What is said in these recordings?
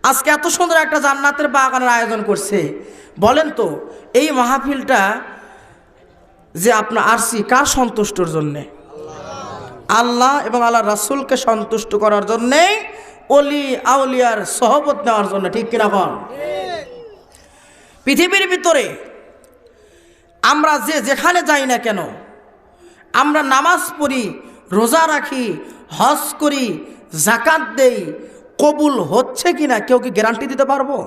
আজকে এত সুন্দর একটা জান্নাতের বাগানের আয়োজন করছে। বলেন তো এই মাহফিলটা যে আপনার আসছি কার সন্তুষ্টর জন্যে? আল্লাহ এবং আল্লাহর রাসূলকে সন্তুষ্ট করার জন্যে, ওলি আউলিয়ার সহবত নেওয়ার জন্য, ঠিক কিনা বল? পৃথিবীর ভিতরে আমরা যে যেখানে যাই না কেন, আমরা নামাজ পড়ি, রোজা রাখি, হজ করি, যাকাত দেই, কবুল হচ্ছে কিনা কেউ কি গ্যারান্টি দিতে পারবো?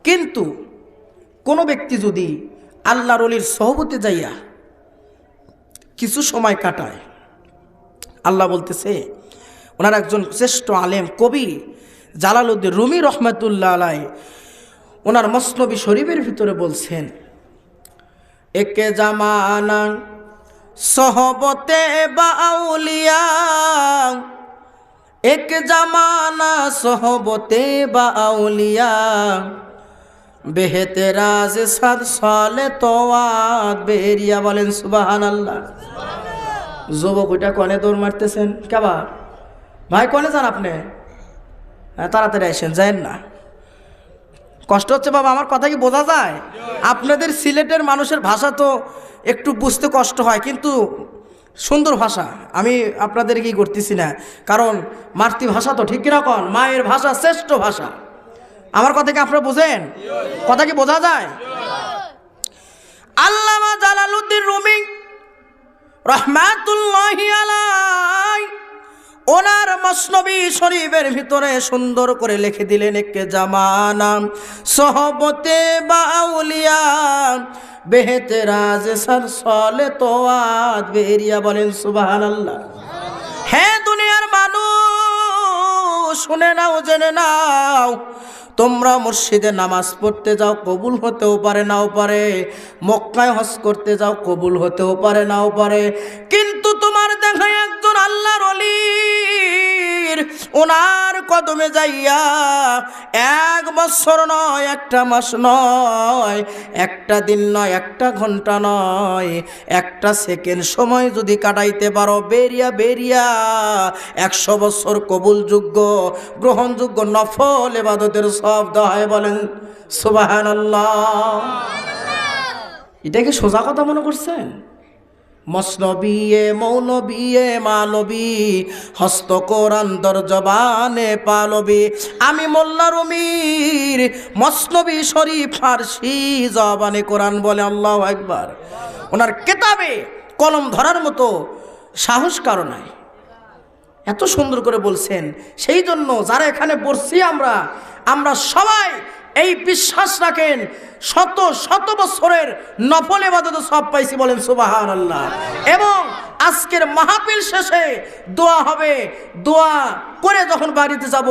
কিন্তু কোনো ব্যক্তি যদি আল্লাহর ওলির সহবতে যাইয়া কিছু সময় কাটায়, আল্লাহ বলতেছে, ওনার একজন শ্রেষ্ঠ আলেম কবি জালালউদ্দিন রুমি রহমাতুল্লাহ আলাই ওনার মসনবী শরীফের ভিতরে বলছেন, একে জামানা সহবতে বা আউলিয়া, এক জামানা সহবতে বা আউলিয়া, বেহেতেরাজ সাদ সালে তোয়াত বেরিয়া। বলেন সুবহানাল্লাহ। যুবক ওইটা কনে দৌড় মারতেছেন কেবা ভাই? কনে যান আপনি? তাড়াতাড়ি আসেন, যায়েন না। কষ্ট হচ্ছে বাবা, আমার কথা কি বোঝা যায়? আপনাদের সিলেটের মানুষের ভাষা তো একটু বুঝতে কষ্ট হয়, কিন্তু সুন্দর ভাষা। আমি আপনাদের কি করতেছি না, কারণ মাতৃভাষা তো, ঠিক কিরকম? মায়ের ভাষা শ্রেষ্ঠ ভাষা। আমার কথা কি আপনারা বোঝেন? কথা কি বোঝা যায়? আল্লামা জালালউদ্দিন রুমি রহমাতুল্লাহি আলাইহি ওনার মসনবী শরীফের ভিতরে সুন্দর করে লিখে দিলেন, একে জামানা সহবতে বা আউলিয়া, বেহেতেরাজ সর সলে তোয়াত বেরিয়া। বলেন সুবহানাল্লাহ। হ্যাঁ দুনিয়ার মানুষ, শুনে নাও, জেনে নাও, তোমরা মসজিদে নামাজ পড়তে যাও, কবুল হতেও পারে নাও পারে। মক্কায় হজ করতে যাও, কবুল হতেও পারে নাও পারে। কিন্তু তোমার দেখা একজন আল্লাহর ওলির ওনার কদমে যাইয়া 1 বছর নয়, একটা মাস নয়, একটা দিন নয়, একটা ঘন্টা নয়, একটা সেকেন্ড সময় যদি কাটাইতে পারো, বেরিয়া বেরিয়া 100 বছর কবুলযোগ্য গ্রহণযোগ্য নফল ইবাদতের সওয়াব দেওয়া হয়। বলেন সুবহানাল্লাহ। এটা কি সোজা কথা মনে করছেন? মসনবিয়ে মৌলবিয়ে মালবী, হস্ত কোরআন দর জবানে পালবি। আমি মোল্লা রুমির মসনবী শরীফ ফারসি জবানে কোরআন বলে। আল্লাহু আকবার। ওনার কেতাবে কলম ধরার মতো সাহস কারো নাই, এত সুন্দর করে বলছেন। সেই জন্য যারা এখানে পড়ছি আমরা সবাই এই বিশ্বাস রাখেন, শত শত বছরের নফল ইবাদত সব পাইছি। বলেন সুবহানাল্লাহ। এবং আজকের মাহফিল শেষে দোয়া হবে, দোয়া করে যখন বাড়িতে যাব,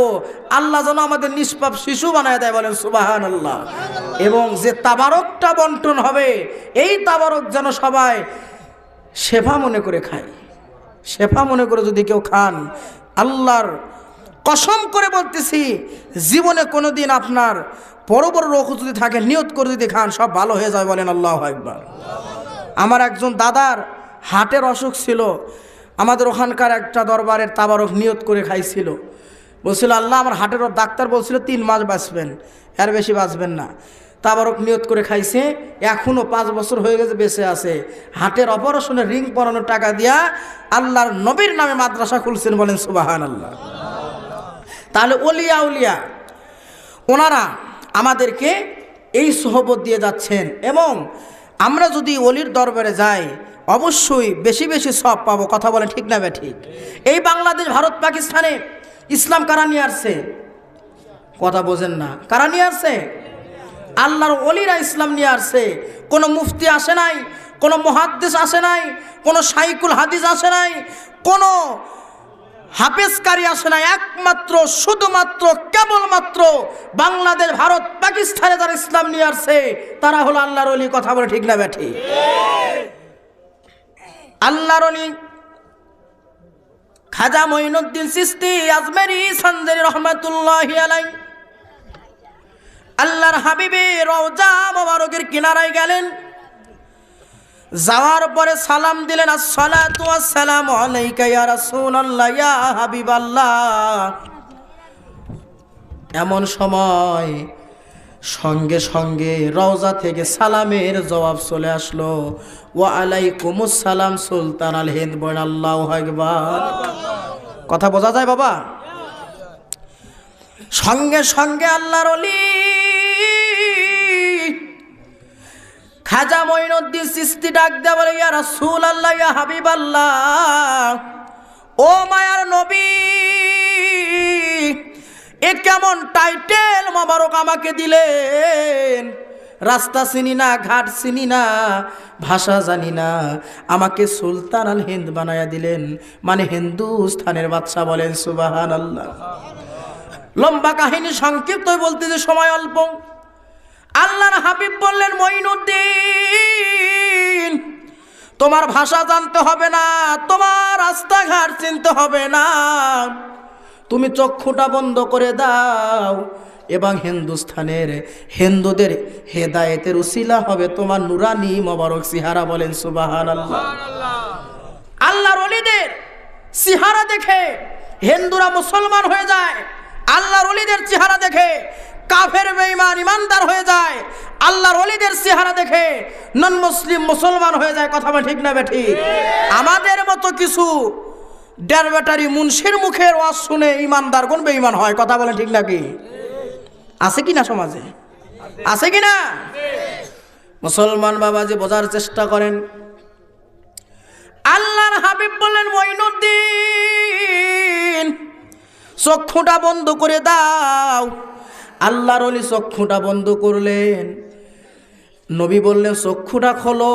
আল্লাহ যেন আমাদের নিষ্পাপ শিশু বানায় দেয়। বলেন সুবহানাল্লাহ। এবং যে তাবারকটা বন্টন হবে, এই তাবারক যেন সবাই শেফা মনে করে খায়। শেফা মনে করে যদি কেউ খান, আল্লাহর কসম করে বলতেছি, জীবনে কোনোদিন আপনার বড় বড় রোগ যদি থাকে, নিয়ত করে যদি খান, সব ভালো হয়ে যায়। বলেন আল্লাহু আকবার। আমার একজন দাদার হার্টের অসুখ ছিল, আমাদের ওখানকার একটা দরবারের তাবারক নিয়ত করে খাইছিল। বলছিল, আল্লাহ আমার হার্টের, ডাক্তার বলছিল 3 মাস বাঁচবেন, এর বেশি বাঁচবেন না। তাবারক নিয়ত করে খাইছে, এখনও 5 বছর হয়ে গেছে, বেঁচে আছে। হার্টের অপারেশনের রিং পরানোর টাকা দিয়া আল্লাহর নবীর নামে মাদ্রাসা খুলছেন। বলেন সুবহানাল্লাহ। তাহলে ওলিয়া উলিয়া ওনারা আমাদেরকে এই সহবত দিয়ে যাচ্ছেন, এবং আমরা যদি ওলির দরবারে যাই অবশ্যই বেশি বেশি সব পাবো। কথা বলেন ঠিক না ঠিক? এই বাংলাদেশ, ভারত, পাকিস্তানে ইসলাম কারা নিয়ে আসছে? কথা বোঝেন না। কারা নিয়ে আসছে? আল্লাহর ওলিরা ইসলাম নিয়ে আসছে। কোনো মুফতি আসে নাই, কোনো মুহাদ্দিস আসে নাই, কোনো শাইখুল হাদিস আসে নাই, কোনো হাফেজকারী আসে নাই। একমাত্র শুধুমাত্র কেবলমাত্র বাংলাদেশ, ভারত, পাকিস্তানে যারা ইসলাম নিয়ে আসছে তারা হলো আল্লাহর ওলি। কথা বলে ঠিক না ব্যাঠি? আল্লাহর ওলি খাজা মঈনুদ্দিন চিশতি আজমেরি সানজারি রহমাতুল্লাহি আলাইহি আল্লাহর হাবিবের রওজা মোবারকের কিনারায় গেলেন। যাওয়ার পরে সালাম দিলেন, আসসালাতু ওয়াসসালামু আলাইকা ইয়া রাসূলুল্লাহ ইয়া হাবিবাল্লাহ। এমন সময় সঙ্গে সঙ্গে রওজা থেকে সালামের জবাব চলে আসলো, ওয়া আলাইকুমুস সালাম সুলতান আল হিন্দ। বলেন আল্লাহু আকবার। কথা বোঝা যায় বাবা? সঙ্গে সঙ্গে আল্লাহর ওলি খাজা মঈনুদ্দিন চিশতি ডাক দেয়া বলে, ইয়া রাসূলুল্লাহ, ইয়া হাবিবাল্লাহ, ও মায়ার নবী, এ কেমন টাইটেল মোবারক আমাকে দিলেন? রাস্তা চিনি না, ঘাট চিনি না, ভাষা জানি না, আমাকে সুলতান আল হিন্দ বানায়া দিলেন, মানে হিন্দুস্থানের বাদশা। বলেন সুবহানাল্লাহ। লম্বা কাহিনী সংক্ষিপ্ত বলতে যে সময় অল্প। আল্লাহর হাবিব বললেন, মঈনুদ্দিন, তোমার ভাষা জানতে হবে না, তোমার রাস্তাঘাট চিনতে হবে না, তুমি চক্ষুটা বন্ধ করে দাও এবং হিন্দুস্থানের হিন্দুদের হেদায়েতের উসিলা হবে তোমার নুরানি মোবারক চেহারা। বলেন সুবহানাল্লাহ। আল্লাহর ওলিদের চেহারা দেখে হিন্দুরা মুসলমান হয়ে যায়, আল্লাহর ওলিদের চেহারা দেখে কাফের বেঈমান ইমানদার হয়ে যায়, আল্লাহর ওলিদের চেহারা দেখে নন মুসলিম মুসলমান হয়ে যায়। কথা ঠিক না বেঠিক? আমাদের মতো কিছু ডের ব্যাটারি মুন্সির মুখের ওয়াজ শুনে ইমানদার কোন বেঈমান হয়। কথা বলে ঠিক নাকি? আছে কিনা সমাজে? আছে কিনা? মুসলমান বাবাজি বোঝার চেষ্টা করেন। আল্লাহর হাবিব বললেন, মঈনুদ্দিন, চক্ষুটা বন্ধ করে দাও। আল্লাহর ওলি চক্ষুটা বন্ধ করলেন। নবী বললেন, চক্ষুটা খোলো।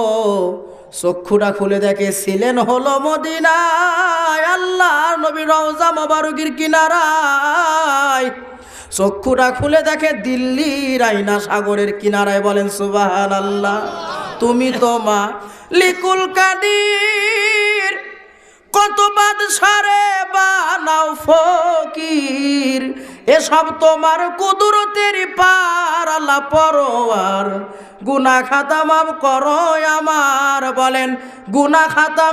চক্ষুটা খুলে দেখে ছিলেন হলো মদিনায়, আল্লাহর নবী রওজা মোবারকের কিনারায়। চক্ষুটা খুলে দেখে দিল্লির আয়না সাগরের কিনারায়। বলেন সুবহানাল্লাহ। তুমি তো মালিকুল কাদির, কত বাদশারে বানাও ফকির, এসব তোমার কুদরতের পার। আল্লাহ পরোয়ার, গুনাহ খাতা মাফ করো আমার। বলেন গুনাহ খাতা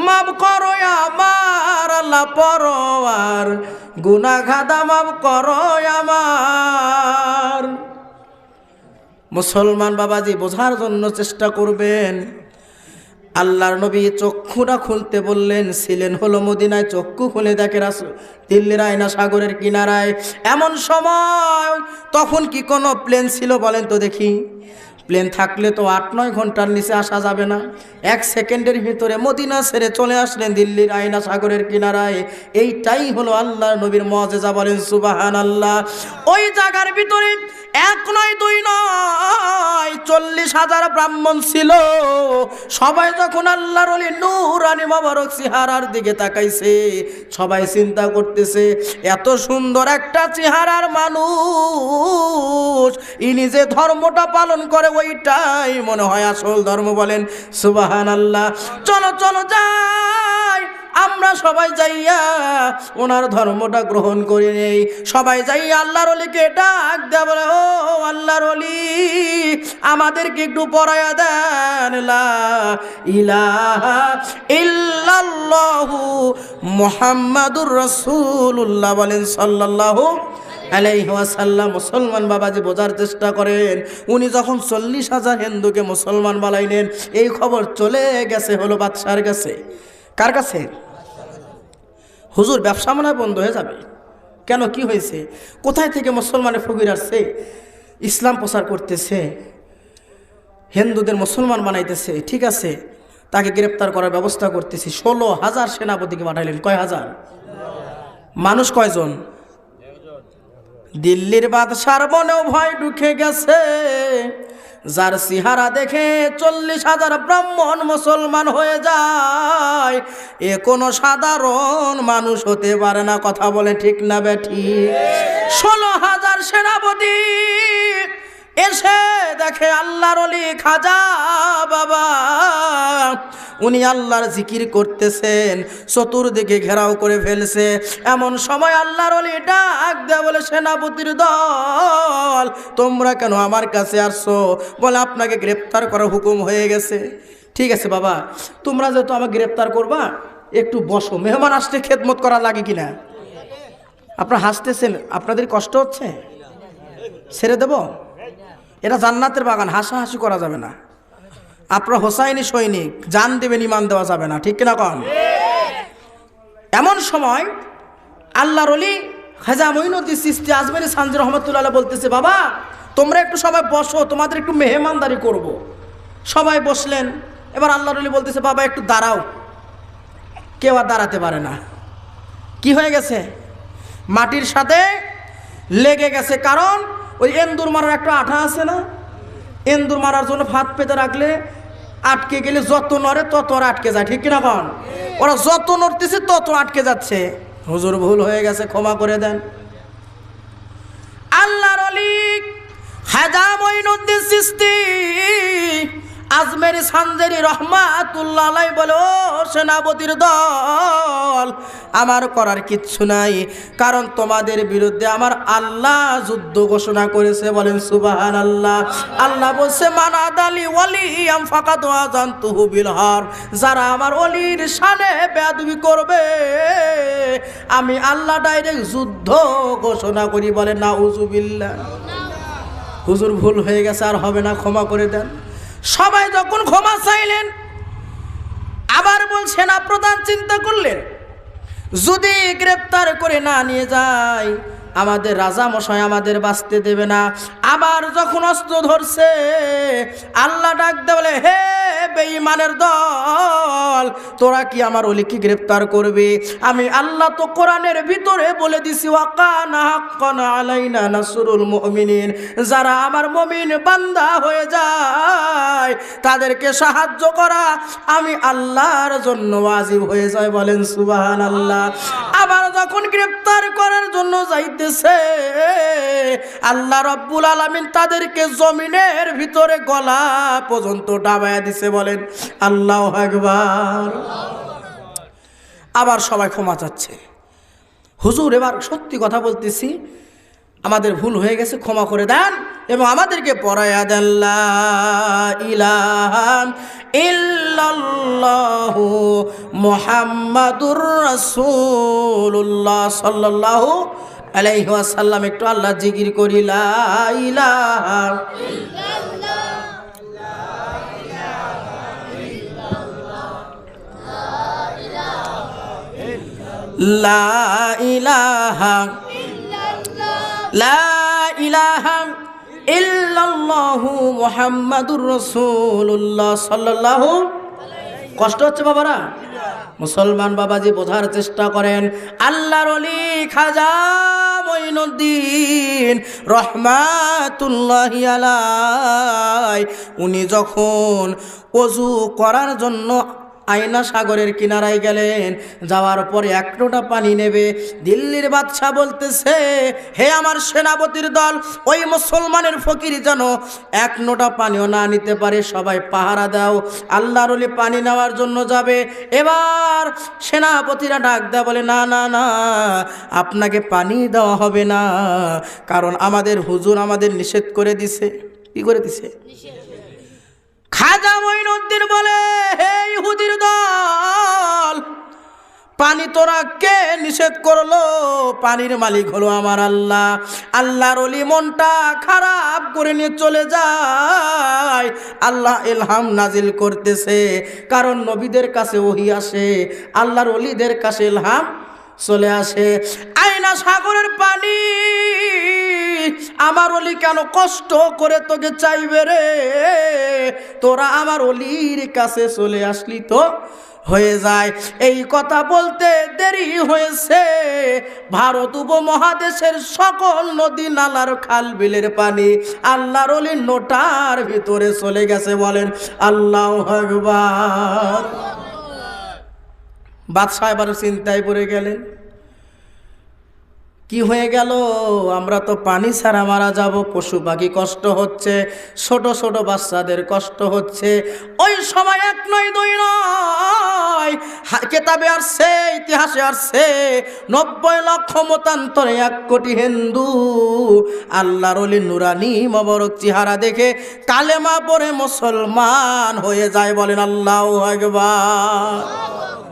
মাফ করো আমার। আল্লাহ পরোয়ার, গুনাহ খাতা মাফ করো আমার। মুসলমান বাবাজি বোঝার জন্য চেষ্টা করবেন। আল্লাহর নবী চক্ষুটা খুলতে বললেন, ছিলেন হলো মদিনায়। চক্ষু খুলে দেখে রাসূল দিল্লির আয়না সাগরের কিনারায়। এমন সময় তখন কি কোনো প্লেন ছিল? বলেন তো দেখি। প্লেন থাকলে তো 8-9 ঘন্টার নিচে আসা যাবে না। 1 সেকেন্ডের ভিতরে মদিনা ছেড়ে চলে আসলেন দিল্লির আয়না সাগরের কিনারায়। এইটাই হলো আল্লাহর নবীর মুআজিজা। বলেন সুবহানাল্লাহ। ওই জায়গার ভিতরে 1 নয় 2 নয় 40,000 ব্রাহ্মণ ছিল। সবাই যখন আল্লাহর ওলি নূরানি মোবারক চেহারার দিকে তাকাইছে, সবাই চিন্তা করতেছে, এত সুন্দর একটা চেহারার মানুষ, ইনি যে ধর্মটা পালন করে ওইটাই মনে হয় আসল ধর্ম। বলেন সুবহানাল্লাহ। চলো চলো যাই, আমরা সবাই যাইয়া ওনার ধর্মটা গ্রহণ করে নেই। সবাই যাইয়া আল্লাহর ওলিকে ডাক দেয়া বলে, ও আল্লাহর ওলি, আমাদেরকে একটু পড়ায়া দেন লা ইলাহা ইল্লাল্লাহু মুহাম্মাদুর রাসূলুল্লাহ। বলেন সাল্লাল্লাহু আলাইহি ওয়াসাল্লাম। মুসলমান বাবাজি বোঝার চেষ্টা করেন। উনি যখন 40,000 হিন্দুকে মুসলমান বানাইলেন, এই খবর চলে গেছে হলো বাদশার কাছে। কার কাছে? হুজুর, ব্যবসা মনে হয় বন্ধ হয়ে যাবে। কেন, কি হয়েছে? কোথায় থেকে মুসলমানের ফকির আসছে, ইসলাম প্রচার করতেছে, হিন্দুদের মুসলমান বানাইতেছে। ঠিক আছে, তাকে গ্রেপ্তার করার ব্যবস্থা করতেছি। 16,000 সেনাপতিকে পাঠাইলেন। কয় হাজার? মানুষ কয়জন? দিল্লির বাদশার মনেও ভয় ঢুকে গেছে। যার চেহারা দেখে 40,000 ব্রাহ্মণ মুসলমান হয়ে যায়, এ কোনো সাধারণ মানুষ হতে পারে না। কথা বলে ঠিক না বেঠি? 16,000 সেনাপতি এসে দেখে আল্লাহর ওলি খাজা বাবা, উনি আল্লাহর জিকির করতেছেন, চতুর্দিকে ঘেরাও করে ফেলছে। এমন সময় আল্লাহর ওলি ডাক দেয়া বলে, সেনাপতির দল, তোমরা কেন আমার কাছে আসছো? বলে, আপনাকে গ্রেপ্তার করার হুকুম হয়ে গেছে। ঠিক আছে বাবা, তোমরা যেহেতু আমাকে গ্রেপ্তার করবা, একটু বসো। মেহমান আসলে খেদমত করা লাগে কিনা? আপনারা হাসতেছেন, আপনাদের কষ্ট হচ্ছে? ছেড়ে দেব? এটা জান্নাতের বাগান, হাসাহাসি করা যাবে না। আপনার হোসাইনি সৈনিক, জান দেবেন, ইমান দেওয়া যাবে না, ঠিক কিনা কন? এমন সময় আল্লাহর ওলি খাজা মঈনুদ্দিন চিশতি আজমেরি সানজি রহমতুল্লাহ বলতেছে, বাবা তোমরা একটু সবাই বসো, তোমাদের একটু মেহমানদারি করব। সবাই বসলেন। এবার আল্লাহর ওলি বলতেছে, বাবা একটু দাঁড়াও। কেউ আর দাঁড়াতে পারে না। কি হয়ে গেছে? মাটির সাথে লেগে গেছে। কারণ ওই এন্দুর মারার একটা আঠা আছে না, এন্দুর মারার জন্য ফাঁদ পেতে রাখলে আটকে গেলে যত নড়ে তত ওরা আটকে যায়, ঠিক কিনা কন? ওরা যত নড়তেছে তত আটকে যাচ্ছে। হুজুর ভুল হয়ে গেছে, ক্ষমা করে দেন। আল্লাহর ওলি খাজা মঈনুদ্দিন চিশতি আজমেরি সানজারি রহমাতুল্লাহ আলাইহি বলে, ও সেনাপতির দল, আমার করার কিচ্ছু নাই, কারণ তোমাদের বিরুদ্ধে আমার আল্লাহ যুদ্ধ ঘোষণা করেছে। বলেন সুবহানাল্লাহ। আল্লাহ বলছে, মানাদালি ওয়ালিয়াম ফাকাদ ওয়াজানতুহু বিল হার, যারা আমার ওলির শানে বেয়াদবি করবে আমি আল্লাহ ডাইরেক্ট যুদ্ধ ঘোষণা করি। বলে নাউযুবিল্লাহ। হুজুর ভুল হয়ে গেছে, আর হবে না, ক্ষমা করে দেন। সবাই যখন ক্ষমা চাইলেন, আবার বলছেন, সেনা প্রধান চিন্তা করলেন, যদি গ্রেপ্তার করে না নিয়ে যায় আমাদের রাজা মশাই আমাদের বাঁচতে দেবে না। আবার যখন অস্ত্র ধরছে, আল্লাহ ডাক দিয়ে বলে, হে বেঈমানের দল, তোরা কি আমার ওলিকে গ্রেপ্তার করবে? আমি আল্লাহ তো কোরআনের ভিতরে বলে দিছি, ওয়াকানা হাক্কান আলাইনা নাসরুল মুমিনিন, যারা আমার মুমিন বান্দা হয়ে যায় তাদেরকে সাহায্য করা আমি আল্লাহর জন্য ওয়াজিব হয়ে যায়। বলেন সুবহানাল্লাহ। আবার যখন গ্রেপ্তার করার জন্য যাইতেছে, আল্লাহ রাব্বুল আলামিন তাদেরকে জমিনের ভিতরে গলা পর্যন্ত ডাবায়া দিছে। বলেন আল্লাহু আকবার। আবার সবাই ক্ষমা চাচ্ছে। হুজুর এবার সত্যি কথা বলতেছি, আমাদের ভুল হয়ে গেছে, ক্ষমা করে দেন এবং আমাদেরকে পড়ায়া দেন লা ইলাহা ইল্লাল্লাহু মুহাম্মাদুর রাসূলুল্লাহ সাল্লাল্লাহু আলাইহি ওয়াসাল্লাম। একটু আল্লাহ জিকির করি, লা ইলাহা ইল্লাল্লাহ, লা ইলাহা লা ইলাহা ইল্লাল্লাহু মুহাম্মাদুর রাসূলুল্লাহ সাল্লাল্লাহু। কষ্ট হচ্ছে বাবারা? মুসলমান বাবাজি বোঝার চেষ্টা করেন। আল্লাহর ওলি খাজা মঈনুদ্দিন রহমাতুল্লাহি আলাইহি উনি যখন ওযু করার জন্য আয়না সাগরের কিনারায় গেলেন, যাওয়ার পরে এক লোটা পানি নেবে, দিল্লির বাদশা বলতেছে, হে আমার সেনাপতির দল, ওই মুসলমানের ফকির যেন এক লোটা পানিও না নিতে পারে, সবাই পাহারা দাও। আল্লাহর ওলি পানি নেওয়ার জন্য যাবে। এবার সেনাপতিরা ডাক দেয়, বলে না না না, আপনাকে পানি দেওয়া হবে না, কারণ আমাদের হুজুর আমাদের নিষেধ করে দিছে। কি করে দিছে? খাজা মঈনুদ্দিন বলে, হে ইহুদির দল, পানি তোরা কে নিষেধ করলো? পানির মালিক হলো আমার আল্লাহ। আল্লাহর ওলি মনটা খারাপ করে নিয়ে চলে যায়। আল্লাহ ইলহাম নাজিল করতেছে, কারণ নবীদের কাছে ওহী আসে, আল্লাহর ওলিদের কাছে ইলহাম চলে আসে। আয়না সাগরের পানি আমার ওলি কেন কষ্ট করে তোকে চাইবে রে? তোরা আমার ওলির কাছে চলে আসলি তো হয়ে যায়। এই কথা বলতে দেরি হয়েছে, ভারত উপমহাদেশের সকল নদী নালার খাল বিলের পানি আল্লাহর ওলির নোটার ভিতরে চলে গেছে। বলেন আল্লাহু আকবার। বাদশা এবার চিন্তায় পড়ে গেলেন, কি হয়ে গেল? আমরা তো পানি ছাড়া মারা যাব, পশু পাখি কষ্ট হচ্ছে, ছোট ছোট বাচ্চাদের কষ্ট হচ্ছে। ওই সময় এক নয় দুই নয়, কেতাবে আসছে, ইতিহাসে আসছে, 90 লক্ষ মতান্তরে 1 কোটি হিন্দু আল্লাহর ওলি নুরানি মোবারক চেহারা দেখে কালেমা পড়ে মুসলমান হয়ে যায়। বলেন আল্লাহু আকবার।